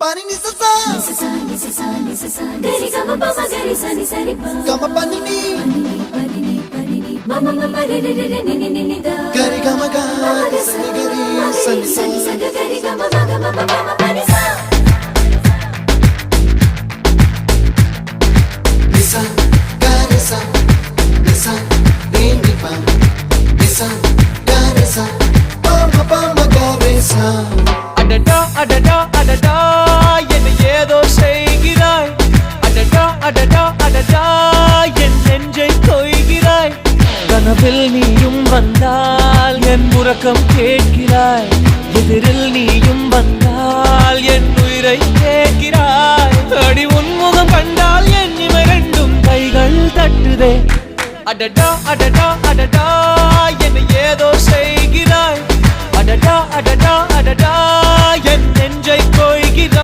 Pani ni sa sa gari gama pa ma gari sa ni sa ri pa gama pani ni mama mama re re re ni ni ni da gari gama ga sa ni gari sa ni sa gari gama ma gama mama pani sa nisa gari sa nisa re ni pa nisa gari sa pa ma gari sa அடடா அடடா அடடா என்ன ஏதோ செய்கிறாய் அடடா அடடா அடடா என் நெஞ்சை கொய்கிறாய் கனவில் நீயும் வந்தால் என் உறக்கம் கேட்கிறாய் எதிரில் நீயும் வந்தால் என் உயிரை கேட்கிறாய் அடி உன்முகம் கண்டால் என் இமை ரெண்டும் கைகள் தட்டுதே அடடா அடடா அடடா என்ன ஏதோ செய்கிறாய் அடடா அடடா அடடா என் நெஞ்சை கொய்கிறாய்